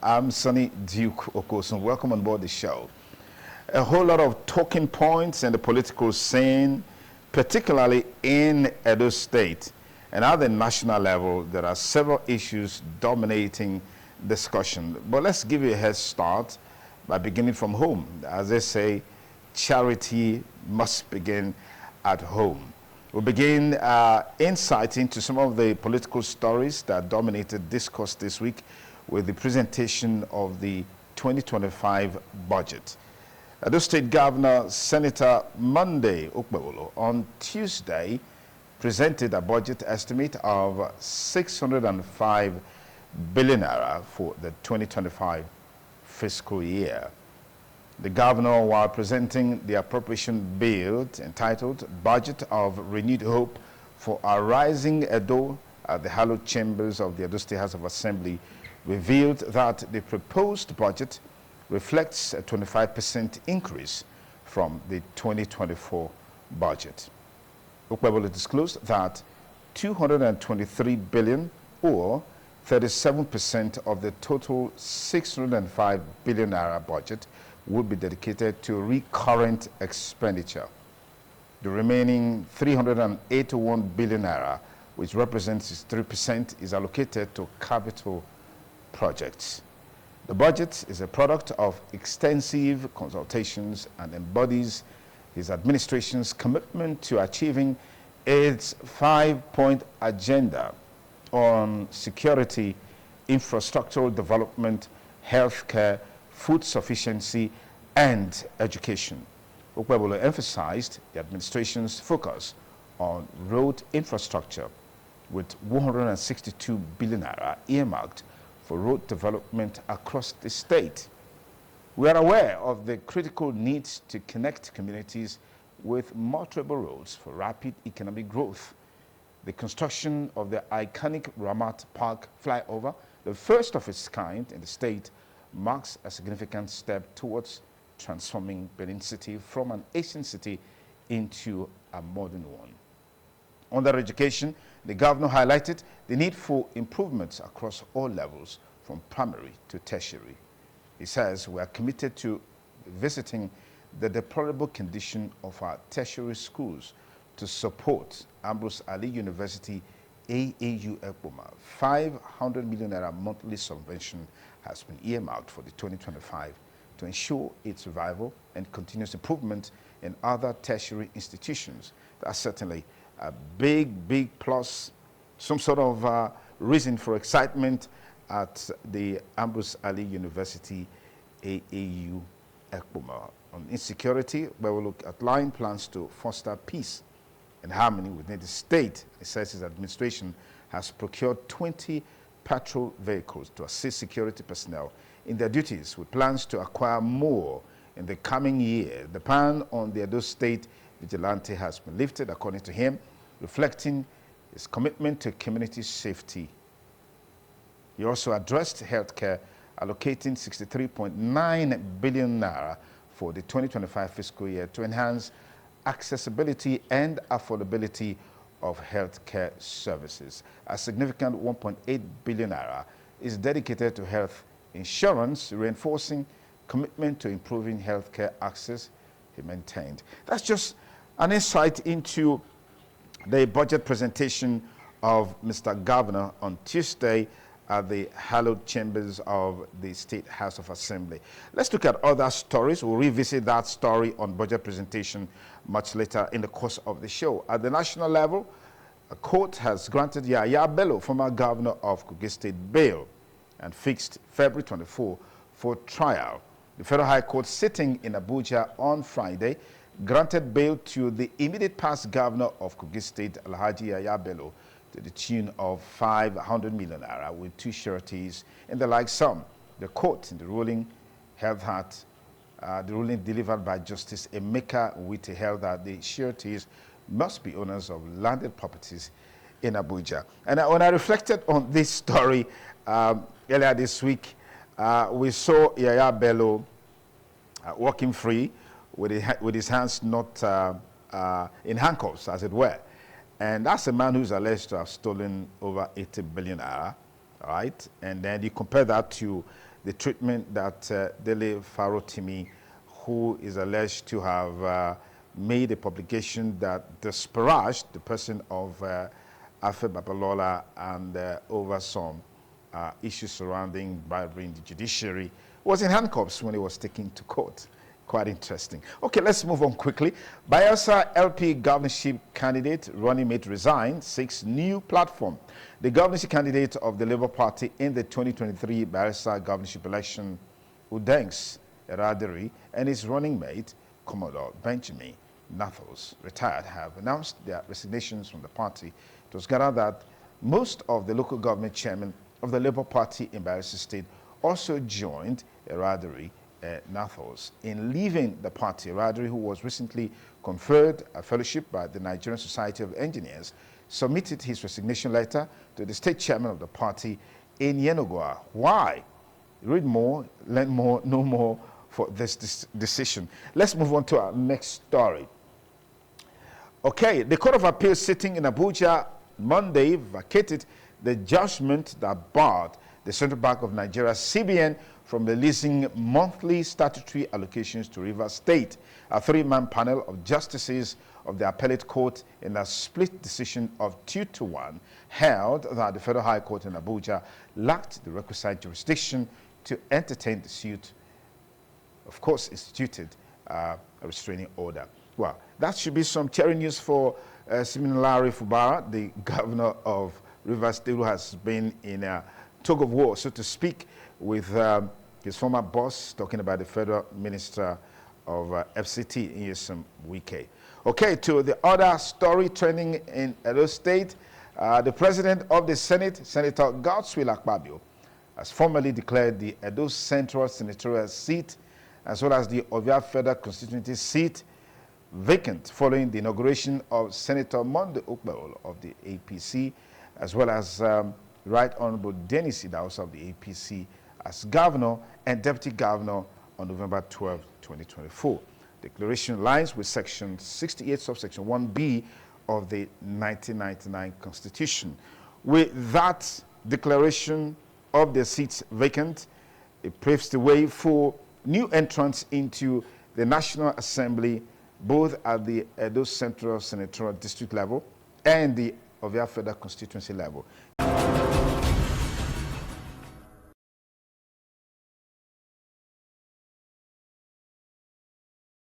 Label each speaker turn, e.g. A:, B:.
A: I'm Sonny Duke Okosun. Welcome on board the show. A whole lot of talking points in the political scene, particularly in Edo State. And at the national level, there are several issues dominating discussion. But let's give you a head start by beginning from home. As they say, charity must begin at home. We'll begin insight into some of the political stories that dominated discourse this week with the presentation of the 2025 budget. Edo State Governor Senator Monday Okpebholo on Tuesday presented a budget estimate of 605 billion naira for the 2025 fiscal year. The governor, while presenting the appropriation bill entitled Budget of Renewed Hope for a Rising Edo at the hallowed chambers of the Edo State House of Assembly, revealed that the proposed budget reflects a 25% increase from the 2024 budget. Okpebholo disclosed that 223 billion or 37% of the total 605 billion naira budget would be dedicated to recurrent expenditure. The remaining 381 billion naira, which represents 3%, is allocated to capital projects. The budget is a product of extensive consultations and embodies his administration's commitment to achieving its 5-point agenda on security, infrastructural development, healthcare, food sufficiency, and education. Okpebholo emphasized the administration's focus on road infrastructure with 162 billion naira earmarked for road development across the state. We are aware of the critical needs to connect communities with multiple roads for rapid economic growth. The construction of the iconic Ramat Park flyover, the first of its kind in the state, marks a significant step towards transforming Benin City from an ancient city into a modern one. Under education, the governor highlighted the need for improvements across all levels, from primary to tertiary. He says we are committed to visiting the deplorable condition of our tertiary schools to support Ambrose Ali University AAU Ekpoma. 500 million naira monthly subvention has been earmarked for the 2025 to ensure its survival and continuous improvement in other tertiary institutions. That's certainly a big plus, some sort of reason for excitement at the Ambrose Ali University AAU Ekpoma. On insecurity, where we look at line plans to foster peace and harmony within the state. It says his administration has procured 20 patrol vehicles to assist security personnel in their duties, with plans to acquire more in the coming year. The ban on the Edo State vigilante has been lifted, according to him, reflecting his commitment to community safety. He also addressed healthcare, allocating 63.9 billion naira for the 2025 fiscal year to enhance accessibility and affordability of healthcare services. A significant 1.8 billion naira is dedicated to health insurance, reinforcing commitment to improving healthcare access, he maintained. That's just an insight into the budget presentation of Mr. Governor on Tuesday at the hallowed chambers of the State House of Assembly. Let's look at other stories. We'll revisit that story on budget presentation much later in the course of the show. At the national level, a court has granted Yahaya Bello, former governor of Kogi State, bail and fixed February 24 for trial. The Federal High Court, sitting in Abuja on Friday, granted bail to the immediate past governor of Kogi State, Alhaji Yahaya Bello, to the tune of 500 million naira with two sureties in the like sum. The court, in the ruling, held that the ruling delivered by Justice Emeka Wite held that the sureties must be owners of landed properties in Abuja. And when I reflected on this story earlier this week, we saw Yahaya Bello walking free with his hands not in handcuffs, as it were. And that's a man who's alleged to have stolen over 80 billion naira, all right? And then you compare that to the treatment that Dele Farotimi, who is alleged to have made a publication that disparaged the person of Okpebholo and over some issues surrounding bribery in the judiciary, was in handcuffs when he was taken to court. Quite interesting. Okay, let's move on quickly. Bayelsa LP governorship candidate running mate resigned, seeks new platform. The governorship candidate of the Labour Party in the 2023 Bayelsa governorship election, Udengs Eradiri, and his running mate, Commodore Benjamin Nathos, retired, have announced their resignations from the party. It was gathered that most of the local government chairmen of the Labour Party in Bayelsa State also joined Eradiri Nathos in leaving the party. Eradiri, who was recently conferred a fellowship by the Nigerian Society of Engineers, submitted his resignation letter to the state chairman of the party in Yenagoa. Why? Read more, learn more, know more for this decision. Let's move on to our next story. Okay, the Court of Appeal sitting in Abuja Monday vacated the judgment that barred the Central Bank of Nigeria, CBN, from releasing monthly statutory allocations to Rivers State. A three-man panel of justices of the appellate court in a split decision of 2-1 held that the Federal High Court in Abuja lacked the requisite jurisdiction to entertain the suit. Of course, instituted a restraining order. Well, that should be some cheering news for Siminalayi Fubara, the governor of Rivers State, who has been in a tug of war, so to speak, with his former boss, talking about the federal minister of FCT, Nyesom Wike. Okay, to the other story trending in Edo State, the president of the Senate, Senator Godswill Akpabio, has formally declared the Edo Central Senatorial seat, as well as the Ovia Federal Constituency seat, vacant following the inauguration of Senator Monday Okpebholo of the APC, as well as Right Honorable Dennis Idahosa of the APC as governor and deputy governor on November 12, 2024. Declaration aligns with Section 68, subsection 1B of the 1999 Constitution. With that declaration of the seats vacant, it paves the way for new entrants into the National Assembly, both at the Edo Central Senatorial District level and the Ovia Federal Constituency level.